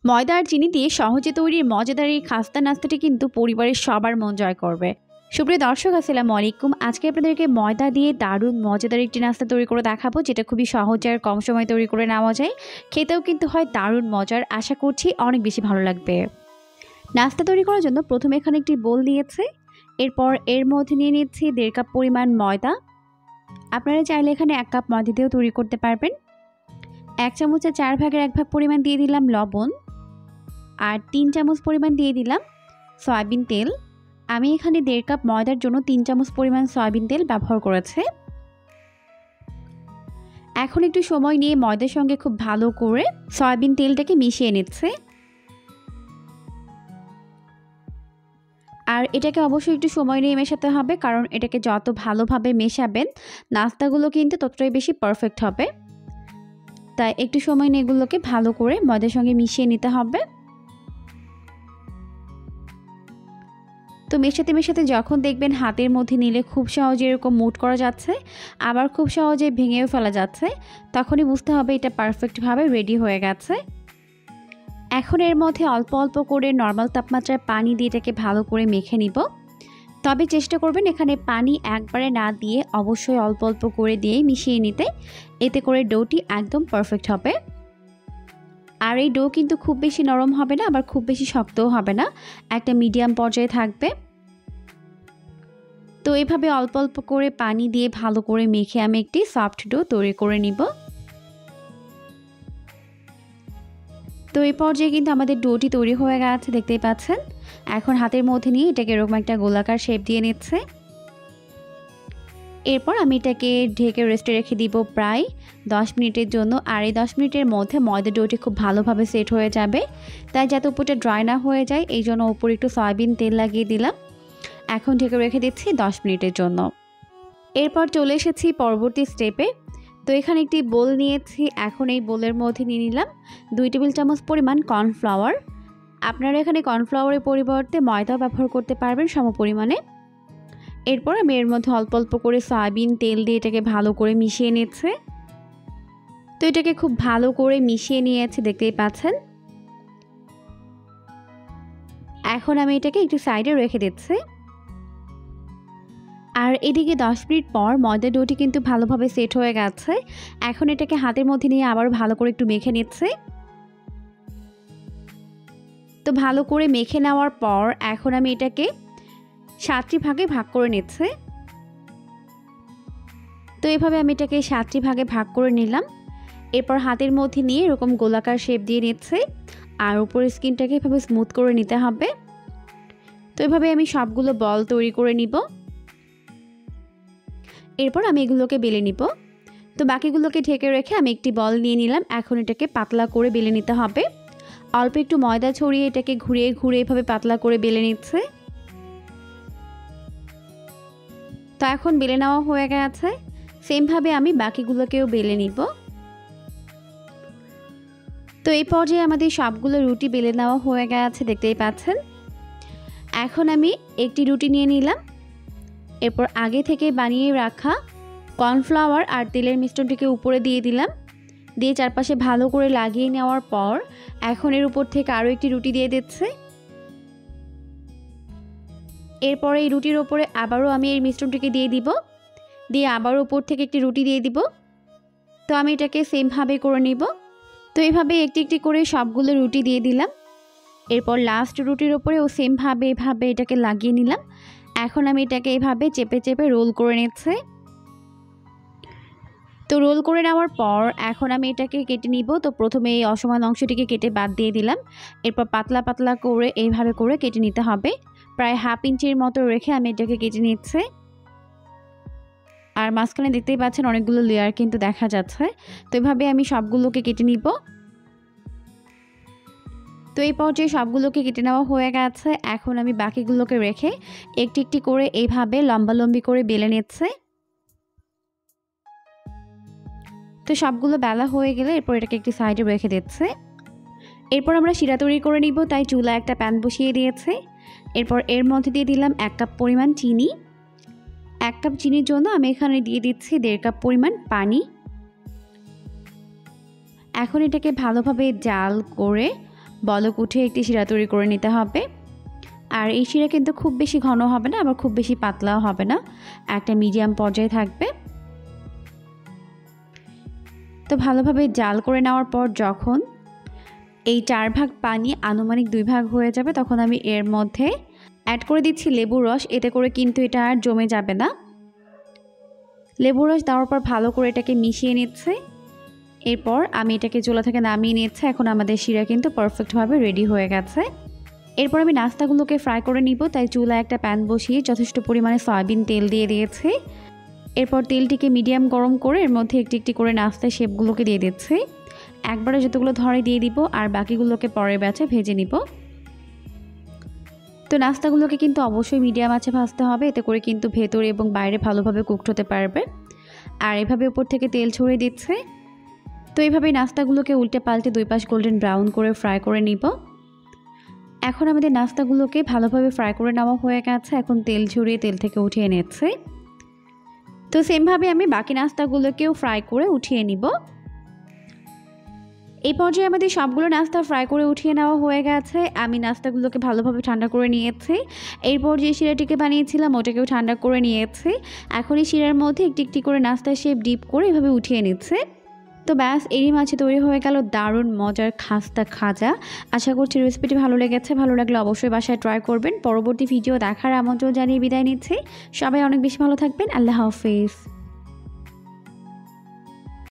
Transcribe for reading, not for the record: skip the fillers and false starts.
ময়দা আর চিনি দিয়ে সহজে তৈরি মজাদার এই খাস্তা নাস্তাটি কিন্তু পরিবারের সবার মন জয় করবে। সুপ্রিয় দর্শক, আসসালামু আলাইকুম। আজকে আপনাদেরকে ময়দা দিয়ে দারুণ মজাদার একটি নাস্তা তৈরি করে দেখাবো, যেটা খুবই সহজে আর কম সময়ে তৈরি করে নেওয়া যায়। খেতেও কিন্তু হয় দারুণ মজার। আশা করছি অনেক বেশি ভালো লাগবে। নাস্তা তৈরি করার জন্য প্রথমে এখানে একটি বোল নিয়েছি। এরপর এর মধ্যে নিয়ে নিচ্ছি 1.5 কাপ পরিমাণ ময়দা। আপনারা চাইলে এখানে 1 কাপ ময়দা দিয়েও তৈরি করতে পারবেন। 1 চামচের 4 ভাগের 1 ভাগ পরিমাণ দিয়ে দিলাম লবণ, আর 3 চামচ পরিমাণ দিয়ে দিলাম সয়াবিন তেল। আমি এখানে 1.5 কাপ ময়দার জন্য 3 চামচ পরিমাণ সয়াবিন তেল ব্যবহার করেছি। এখন একটু সময় নিয়ে ময়দার সঙ্গে খুব ভালো করে সয়াবিন তেলটাকে মিশিয়ে নিচ্ছে। আর এটাকে অবশ্যই একটু সময় নিয়ে মেশাতে হবে, কারণ এটাকে যত ভালোভাবে মেশাবেন নাস্তাগুলো কিন্তু ততটাই বেশি পারফেক্ট হবে। তাই একটু সময় নিয়ে এগুলোকে ভালো করে ময়দার সঙ্গে মিশিয়ে নিতে হবে। তো মেশাতে মেশাতে যখন দেখবেন হাতের মধ্যে নিলে খুব সহজে এরকম মুট করা যাচ্ছে, আবার খুব সহজে ভেঙেও ফেলা যাচ্ছে, তখনই বুঝতে হবে এটা পারফেক্টভাবে রেডি হয়ে গেছে। এখন এর মধ্যে অল্প অল্প করে নর্মাল তাপমাত্রায় পানি দিয়ে এটাকে ভালো করে মেখে নিব। তবে চেষ্টা করবেন এখানে পানি একবারে না দিয়ে অবশ্যই অল্প অল্প করে দিয়ে মিশিয়ে নিতে, এতে করে ডোটি একদম পারফেক্ট হবে। আর এই ডো কিন্তু খুব বেশি নরম হবে না, আবার খুব বেশি শক্তও হবে না, একটা মিডিয়াম পর্যায়ে থাকবে। তো এভাবে অল্প অল্প করে পানি দিয়ে ভালো করে মেখে আমি একটি সফট ডো তৈরি করে নিব। তো এই পর্যায়ে কিন্তু আমাদের ডোটি তৈরি হয়ে গেছে, দেখতেই পাচ্ছেন। এখন হাতের মধ্যে নিয়ে এটাকে এরকম একটা গোলাকার শেপ দিয়ে নিচ্ছে। এরপর আমি এটাকে ঢেকে রেস্টে রেখে দিব প্রায় 10 মিনিটের জন্য। আর এই 10 মিনিটের মধ্যে ময়দা ডোটি খুব ভালোভাবে সেট হয়ে যাবে। তাই যাতে উপরটা ড্রাই না হয়ে যায়, এই জন্য উপরে একটু সয়াবিন তেল লাগিয়ে দিলাম। এখন ঢেকে রেখে দিচ্ছি 10 মিনিটের জন্য। এরপর চলে এসেছি পরবর্তী স্টেপে। তো এখানে একটি বোল নিয়েছি। এখন এই বোলের মধ্যে নিয়ে নিলাম 2 টেবিল চামচ পরিমাণ কর্নফ্লাওয়ার। আপনারা এখানে কর্নফ্লাওয়ারের পরিবর্তে ময়দাও ব্যবহার করতে পারবেন সমপরিমাণে। এরপর আমি এর মধ্যে অল্প অল্প করে সয়াবিন তেল দিয়ে এটাকে ভালো করে মিশিয়ে নিচ্ছে। তো এটাকে খুব ভালো করে মিশিয়ে নিয়েছি, দেখতেই পাচ্ছেন। এখন আমি এটাকে একটু সাইডে রেখে দিচ্ছি। আর এদিকে 10 মিনিট পর ময়দা ডোটি কিন্তু ভালোভাবে সেট হয়ে গেছে। এখন এটাকে হাতের মধ্যে নিয়ে আবার ভালো করে একটু মেখে নিচ্ছে। তো ভালো করে মেখে নেওয়ার পর এখন আমি এটাকে 7টি ভাগে ভাগ করে নিচ্ছে। তো এভাবে আমি এটাকে 7টি ভাগে ভাগ করে নিলাম। এরপর হাতের মধ্যে নিয়ে এরকম গোলাকার শেপ দিয়ে নিচ্ছে, আর উপরের স্কিনটাকে এভাবে স্মুথ করে নিতে হবে। তো এভাবে আমি সবগুলো বল তৈরি করে নিব। এরপর আমি এগুলোকে বেলে নিব। তো বাকিগুলোকে ঢেকে রেখে আমি একটি বল নিয়ে নিলাম। এখন এটাকে পাতলা করে বেলে নিতে হবে। অল্প একটু ময়দা ছড়িয়ে এটাকে ঘুরিয়ে ঘুরিয়ে এভাবে পাতলা করে বেলে নিচ্ছে। তো এখন বেলে নেওয়া হয়ে গেছে। সেমভাবে আমি বাকিগুলোকেও বেলে নিব। তো এই পর্যায়ে আমাদের সবগুলো রুটি বেলে নেওয়া হয়ে গেছে, দেখতেই পাচ্ছেন। এখন আমি একটি রুটি নিয়ে নিলাম। এরপর আগে থেকে বানিয়ে রাখা কর্নফ্লাওয়ার আর তেলের মিশ্রণটিকে উপরে দিয়ে দিলাম। দিয়ে চারপাশে ভালো করে লাগিয়ে নেওয়ার পর এখন এর উপর থেকে আরও একটি রুটি দিয়ে দিচ্ছে। এরপর এই রুটির ওপরে আবারও আমি এই মিশ্রণটিকে দিয়ে দিব, দিয়ে আবারও উপর থেকে একটি রুটি দিয়ে দিব। তো আমি এটাকে সেমভাবে করে নিব। তো এইভাবে একটি একটি করে সবগুলো রুটি দিয়ে দিলাম। এরপর লাস্ট রুটির ওপরেও সেমভাবে এভাবে এটাকে লাগিয়ে নিলাম। এখন আমি এটাকে এভাবে চেপে চেপে রোল করে নিচ্ছে। তো রোল করে নেওয়ার পর এখন আমি এটাকে কেটে নিব। তো প্রথমে এই অসমান অংশটিকে কেটে বাদ দিয়ে দিলাম। এরপর পাতলা পাতলা করে এইভাবে করে কেটে নিতে হবে। প্রায় 1/2 ইঞ্চির মতো রেখে আমি এটাকে কেটে নিচ্ছে। আর মাঝখানে দেখতেই পাচ্ছেন অনেকগুলো লেয়ার কিন্তু দেখা যাচ্ছে। তো এভাবে আমি সবগুলোকে কেটে নিব। তো এই পর্যায়ে সবগুলোকে কেটে নেওয়া হয়ে গেছে। এখন আমি বাকিগুলোকে রেখে একটি একটি করে এইভাবে লম্বালম্বি করে বেলে নিচ্ছে। তো সবগুলো বেলা হয়ে গেলে এরপর এটাকে একটি সাইডে রেখে দিচ্ছে। এরপর আমরা শিরা তৈরি করে নিব, তাই চুলায় একটা প্যান বসিয়ে দিয়েছে। এরপর এর মধ্যে দিয়ে দিলাম 1 কাপ পরিমাণ চিনি। 1 কাপ চিনির জন্য আমি এখানে দিয়ে দিচ্ছি 1.5 কাপ পরিমাণ পানি। এখন এটাকে ভালোভাবে জাল করে বলক উঠে একটি শিরা তৈরি করে নিতে হবে। আর এই শিরা কিন্তু খুব বেশি ঘন হবে না, আবার খুব বেশি পাতলাও হবে না, একটা মিডিয়াম পর্যায়ে থাকবে। তো ভালোভাবে জাল করে নেওয়ার পর যখন এই 4 ভাগ পানি আনুমানিক 2 ভাগ হয়ে যাবে, তখন আমি এর মধ্যে অ্যাড করে দিচ্ছি লেবুর রস। এতে করে কিন্তু এটা আর জমে যাবে না। লেবুর রস দেওয়ার পর ভালো করে এটাকে মিশিয়ে নিচ্ছে। এরপর আমি এটাকে চুলা থেকে নামিয়ে নিচ্ছি। এখন আমাদের শিরা কিন্তু পারফেক্টভাবে রেডি হয়ে গেছে। এরপর আমি নাস্তাগুলোকে ফ্রাই করে নিব, তাই চুলায় একটা প্যান বসিয়ে যথেষ্ট পরিমাণে সয়াবিন তেল দিয়ে দিয়েছি। এরপর তেলটিকে মিডিয়াম গরম করে এর মধ্যে একটি একটি করে নাস্তার শেপগুলোকে দিয়ে দিচ্ছি। একবারে যতগুলো ধরে দিয়ে দিব, আর বাকিগুলোকে পরের ব্যাচে ভেজে নিব। তো নাস্তাগুলোকে কিন্তু অবশ্যই মিডিয়াম আঁচে ভাজতে হবে, এতে করে কিন্তু ভেতরে এবং বাইরে ভালোভাবে কুকড হতে পারবে। আর এভাবে উপর থেকে তেল ছড়িয়ে দিচ্ছে। তো এইভাবেই নাস্তাগুলোকে উল্টে পাল্টে 2 পাশ গোল্ডেন ব্রাউন করে ফ্রাই করে নিব। এখন আমাদের নাস্তাগুলোকে ভালোভাবে ফ্রাই করে নেওয়া হয়ে গেছে। এখন তেল ঝরিয়ে তেল থেকে উঠিয়ে নিচ্ছে। তো সেমভাবে আমি বাকি নাস্তাগুলোকেও ফ্রাই করে উঠিয়ে নিব। এই পর্যায়ে আমাদের সবগুলো নাস্তা ফ্রাই করে উঠিয়ে নেওয়া হয়ে গেছে। আমি নাস্তাগুলোকে ভালোভাবে ঠান্ডা করে নিয়েছি। এরপর যে শিরাটিকে বানিয়েছিলাম ওটাকেও ঠান্ডা করে নিয়েছি। এখন এই শিরার মধ্যে একটি একটি করে নাস্তার শেপ ডিপ করে এভাবে উঠিয়ে নিচ্ছে। তো ব্যাস, এরই মাঝে তৈরি হয়ে গেল দারুণ মজার খাস্তা খাজা। আশা করছি রেসিপিটি ভালো লেগেছে। ভালো লাগলে অবশ্যই বাসায় ট্রাই করবেন। পরবর্তী ভিডিও দেখার আমন্ত্রণ জানিয়ে বিদায় নিচ্ছি। সবাই অনেক বেশি ভালো থাকবেন। আল্লাহ হাফেজ।